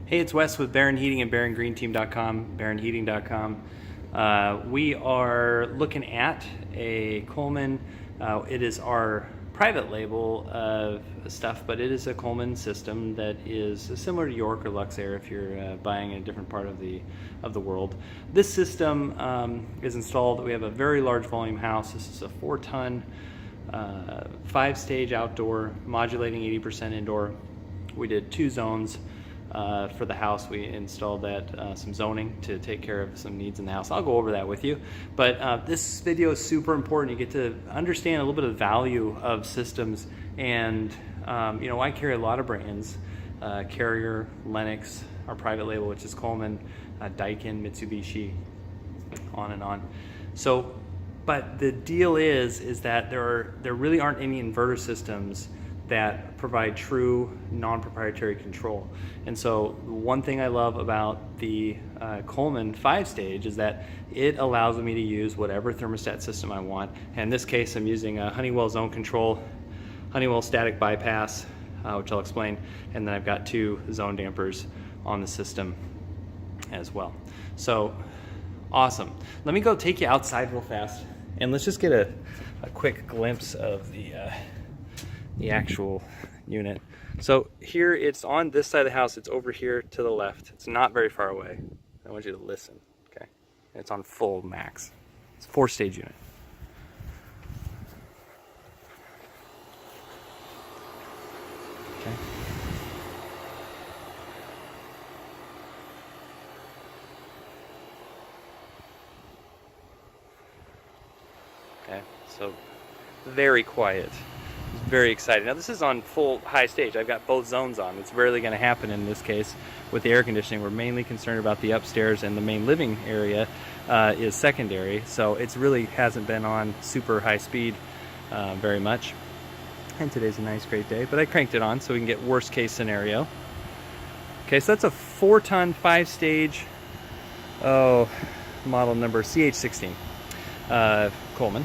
Hey, it's Wes with Barron Heating and BarronGreenTeam.com, BarronHeating.com. We are looking at a Coleman. It is our private label of stuff, but it is a Coleman system that is similar to York or Luxair if you're buying in a different part of the world. This system is installed. We have a very large volume house. This is a 4-ton, 5-stage outdoor, modulating 80% indoor. We did 2 zones. For the house, we installed that some zoning to take care of some needs in the house. I'll go over that with you, but this video is super important. You get to understand a little bit of the value of systems, and you know, I carry a lot of brands: Carrier, Lennox, our private label, which is Coleman, Daikin, Mitsubishi, on and on. So, but the deal is that there really aren't any inverter systems that provide true non-proprietary control. And so one thing I love about the Coleman 5-stage is that it allows me to use whatever thermostat system I want. And in this case, I'm using a Honeywell zone control, Honeywell static bypass, which I'll explain, and then I've got 2 zone dampers on the system as well. So awesome. Let me go take you outside real fast, and let's just get a quick glimpse of the actual unit. So here, it's on this side of the house. It's over here to the left. It's not very far away. I want you to listen, okay? It's on full max. It's a 4-stage unit. Okay. Okay, so very quiet. Very excited. Now this is on full high stage. I've got both zones on. It's rarely going to happen in this case with the air conditioning. We're mainly concerned about the upstairs, and the main living area is secondary, so it's really hasn't been on super high speed very much. And today's a nice great day, but I cranked it on so we can get worst case scenario. Okay, so that's a 4-ton 5-stage model number CH16 Coleman.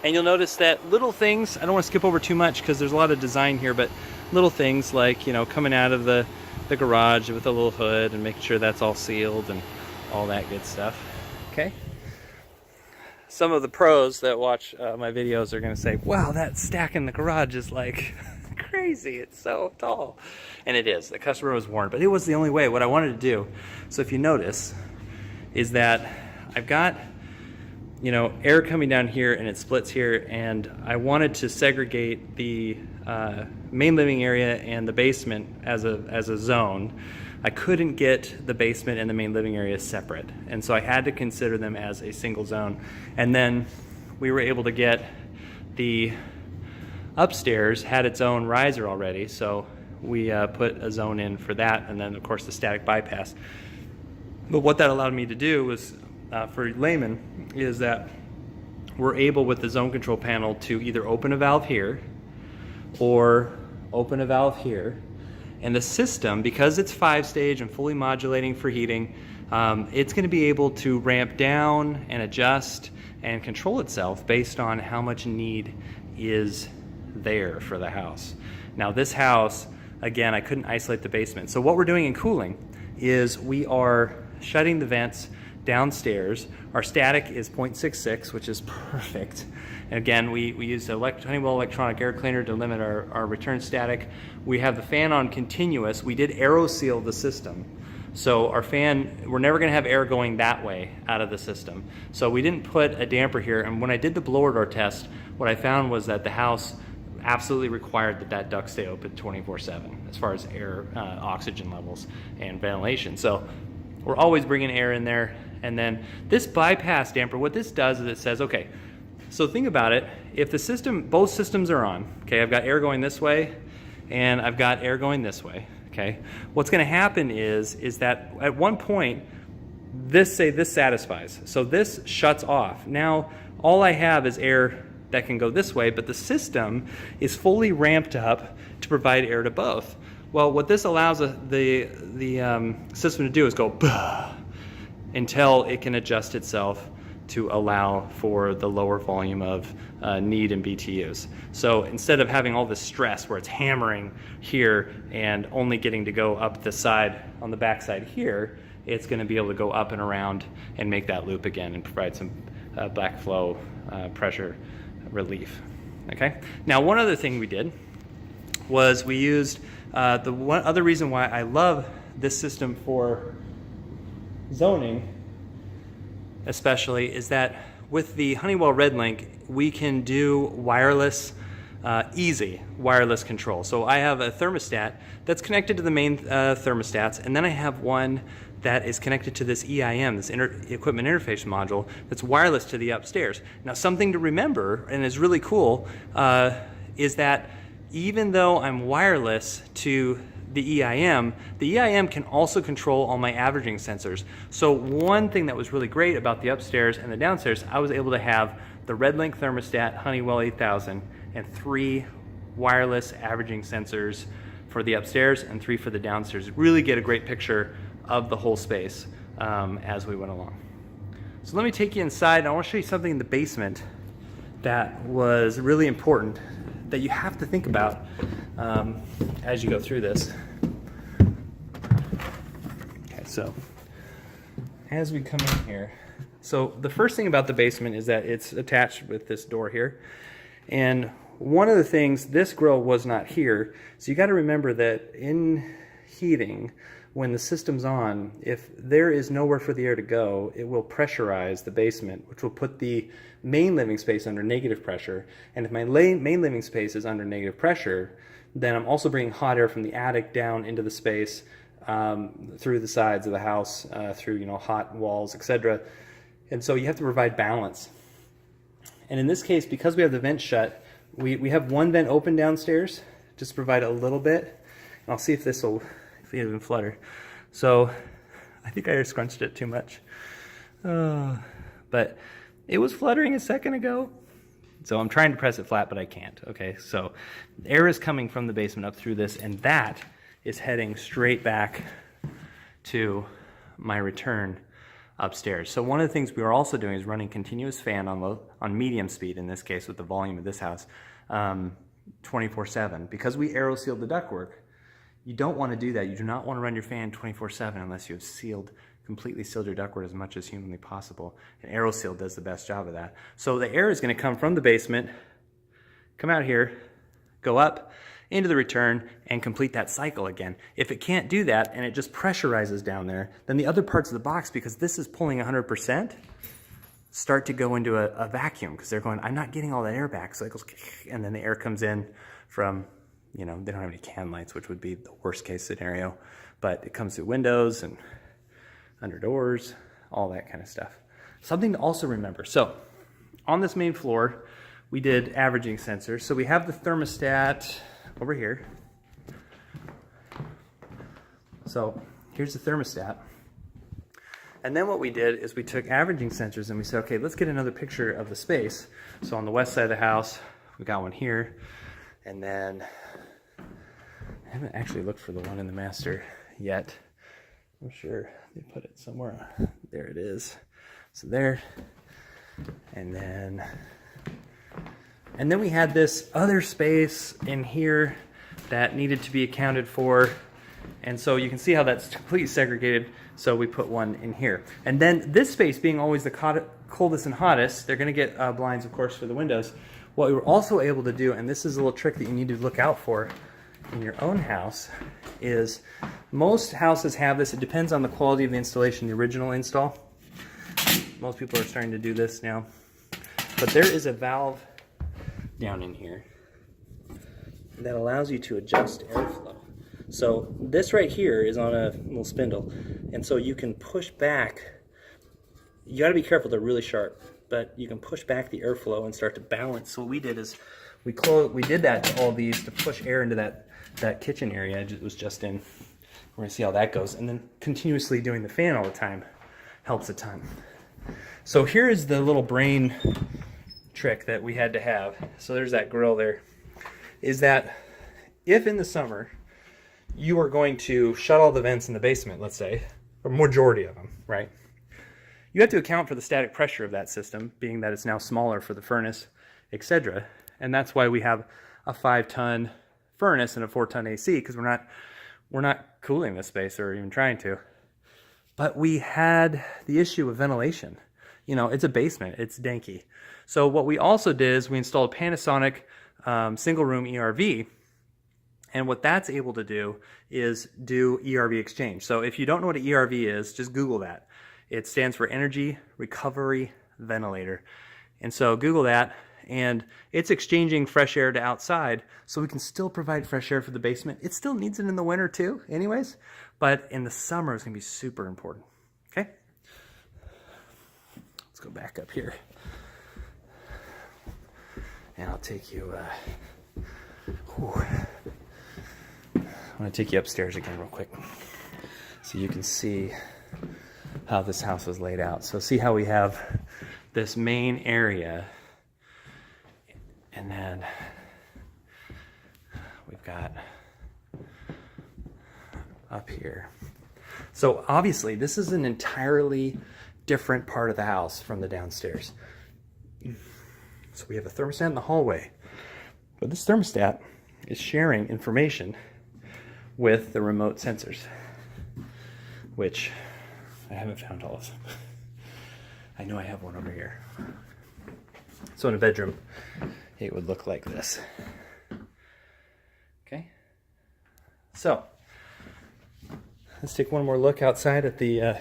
And you'll notice that little things, I don't want to skip over too much because there's a lot of design here, but little things like, you know, coming out of the garage with a little hood and making sure that's all sealed and all that good stuff. Okay. Some of the pros that watch my videos are going to say, wow, that stack in the garage is like crazy. It's so tall. And it is. The customer was warned, but it was the only way. What I wanted to do, so if you notice, is that I've got, you know, air coming down here and it splits here, and I wanted to segregate the main living area and the basement as a zone. I couldn't get the basement and the main living area separate, and so I had to consider them as a single zone. And then we were able to get the upstairs had its own riser already, so we put a zone in for that, and then of course the static bypass. But what that allowed me to do was, for layman, is that we're able with the zone control panel to either open a valve here or open a valve here. And the system, because it's 5-stage and fully modulating for heating, it's going to be able to ramp down and adjust and control itself based on how much need is there for the house. Now this house, again, I couldn't isolate the basement. So what we're doing in cooling is we are shutting the vents downstairs. Our static is 0.66, which is perfect. And again, we used a Honeywell electronic air cleaner to limit our return static. We have the fan on continuous. We did aero seal the system. So our fan, we're never going to have air going that way out of the system. So we didn't put a damper here. And when I did the blower door test, what I found was that the house absolutely required that duct stay open 24/7 as far as air, oxygen levels and ventilation. So we're always bringing air in there. And then this bypass damper, what this does is it says, okay, so think about it. If the system, both systems are on, okay, I've got air going this way and I've got air going this way, okay? What's gonna happen is that at one point, this satisfies. So this shuts off. Now, all I have is air that can go this way, but the system is fully ramped up to provide air to both. Well, what this allows the system to do is go bah, until it can adjust itself to allow for the lower volume of need and BTUs. So instead of having all this stress where it's hammering here and only getting to go up the side on the back side here, it's going to be able to go up and around and make that loop again and provide some backflow pressure relief. Okay. Now, one other thing we did was we used the one other reason why I love this system for zoning especially is that with the Honeywell RedLink we can do wireless, easy wireless control. So I have a thermostat that's connected to the main thermostats, and then I have one that is connected to this EIM, this equipment interface module, that's wireless to the upstairs. Now, something to remember, and is really cool, is that even though I'm wireless to the EIM can also control all my averaging sensors. So one thing that was really great about the upstairs and the downstairs, I was able to have the RedLink thermostat, Honeywell 8000, and 3 wireless averaging sensors for the upstairs and 3 for the downstairs. Really get a great picture of the whole space as we went along. So let me take you inside. I want to show you something in the basement that was really important that you have to think about as you go through this. Okay, so as we come in here, so the first thing about the basement is that it's attached with this door here, and one of the things, this grill was not here, so you got to remember that in heating, when the system's on, if there is nowhere for the air to go, it will pressurize the basement, which will put the main living space under negative pressure. And if my main living space is under negative pressure, then I'm also bringing hot air from the attic down into the space through the sides of the house, through hot walls, etc. And so you have to provide balance. And in this case, because we have the vent shut, we have one vent open downstairs, just to provide a little bit. And I'll see if this will even flutter. So I think I scrunched it too much. But it was fluttering a second ago. So I'm trying to press it flat, but I can't. Okay, so air is coming from the basement up through this, and that is heading straight back to my return upstairs. So one of the things we were also doing is running continuous fan on medium speed, in this case with the volume of this house, 24/7. Because we aero sealed the ductwork, you don't want to do that. You do not want to run your fan 24/7 unless you have completely sealed your ductwork as much as humanly possible. And AeroSeal does the best job of that. So the air is going to come from the basement, come out here, go up into the return, and complete that cycle again. If it can't do that and it just pressurizes down there, then the other parts of the box, because this is pulling 100%, start to go into a vacuum, because they're going, I'm not getting all that air back. So it goes, and then the air comes in from, they don't have any can lights, which would be the worst case scenario, but it comes through windows and under doors, all that kind of stuff. Something to also remember. So on this main floor, we did averaging sensors. So we have the thermostat over here. So here's the thermostat. And then what we did is we took averaging sensors and we said, okay, let's get another picture of the space. So on the west side of the house, we got one here. And then I haven't actually looked for the one in the master yet. I'm sure they put it somewhere. There it is. So there. And then we had this other space in here that needed to be accounted for. And so you can see how that's completely segregated. So we put one in here. And then this space being always the coldest and hottest, they're going to get blinds, of course, for the windows. What we were also able to do, and this is a little trick that you need to look out for in your own house, is most houses have this. It depends on the quality of the installation, the original install. Most people are starting to do this now. But there is a valve down in here that allows you to adjust airflow. So this right here is on a little spindle, and so you can push back. You got to be careful, they're really sharp, but you can push back the airflow and start to balance. So what we did is we did that to all these to push air into that kitchen area. It was just in. We're going to see how that goes. And then continuously doing the fan all the time helps a ton. So here is the little brain trick that we had to have. So there's that grill there. Is that if in the summer you are going to shut all the vents in the basement, let's say, or majority of them, right? You have to account for the static pressure of that system, being that it's now smaller for the furnace, etc. And that's why we have a 5-ton furnace and a 4-ton AC, because we're not cooling this space or even trying to. But we had the issue of ventilation. You know, it's a basement, it's danky. So what we also did is we installed Panasonic single room ERV. And what that's able to do is do ERV exchange. So if you don't know what an ERV is, just Google that. It stands for Energy Recovery Ventilator. And so Google that, and it's exchanging fresh air to outside, so we can still provide fresh air for the basement. It still needs it in the winter too, anyways, but in the summer it's gonna be super important, okay? Let's go back up here. And I'll take you, I'm going to take you upstairs again real quick so you can see how this house is laid out. So see how we have this main area, and then we've got up here. So obviously this is an entirely different part of the house from the downstairs. So we have a thermostat in the hallway, but this thermostat is sharing information with the remote sensors, which I haven't found all of them. I know I have one over here. So in a bedroom, it would look like this. Okay, so let's take one more look outside at the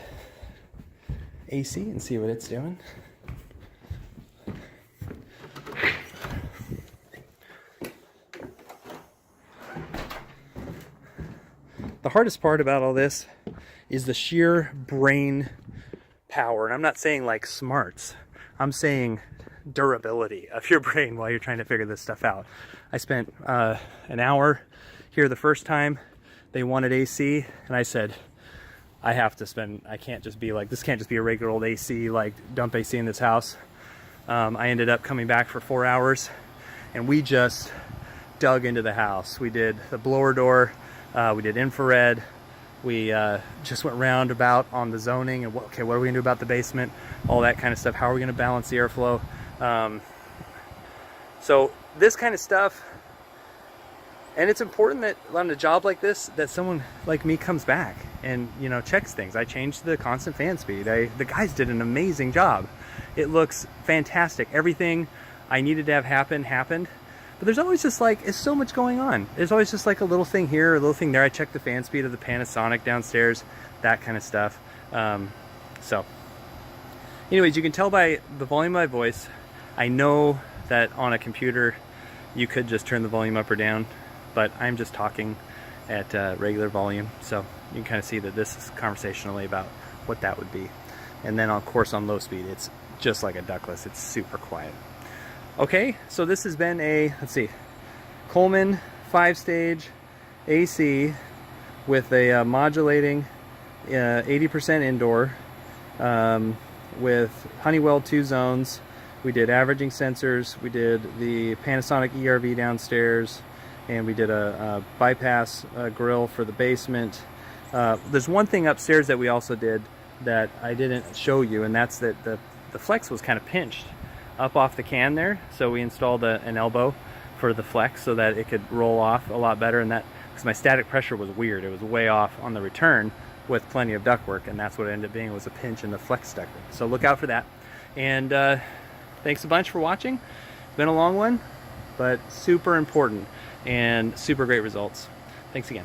AC and see what it's doing. The hardest part about all this is the sheer brain power. And I'm not saying like smarts. I'm saying durability of your brain while you're trying to figure this stuff out. I spent an hour here the first time. They wanted AC, and I said, I can't just be like, this can't just be a regular old AC, like dump AC in this house. I ended up coming back for 4 hours, and we just dug into the house. We did the blower door. We did infrared. We just went roundabout on the zoning and okay, what are we gonna do about the basement? All that kind of stuff. How are we gonna balance the airflow? So this kind of stuff, and it's important that on a job like this, that someone like me comes back and, you know, checks things. I changed the constant fan speed. The guys did an amazing job. It looks fantastic. Everything I needed to have happen happened. But there's always just like, it's so much going on. There's always just like a little thing here, a little thing there. I checked the fan speed of the Panasonic downstairs, that kind of stuff. So anyways, you can tell by the volume of my voice. I know that on a computer, you could just turn the volume up or down, but I'm just talking at regular volume. So you can kind of see that this is conversationally about what that would be. And then of course on low speed, it's just like a ductless. It's super quiet. Okay, so this has been a, let's see, Coleman 5-stage AC with a modulating 80% indoor with Honeywell 2 zones. We did averaging sensors, we did the Panasonic ERV downstairs, and we did a bypass grill for the basement. There's one thing upstairs that we also did that I didn't show you, and that's that the flex was kind of pinched up off the can there, so we installed an elbow for the flex so that it could roll off a lot better, and that because my static pressure was weird, it was way off on the return with plenty of ductwork, and that's what it ended up being, was a pinch in the flex ductwork. So look out for that. And thanks a bunch for watching. It's been a long one, but super important and super great results. Thanks again.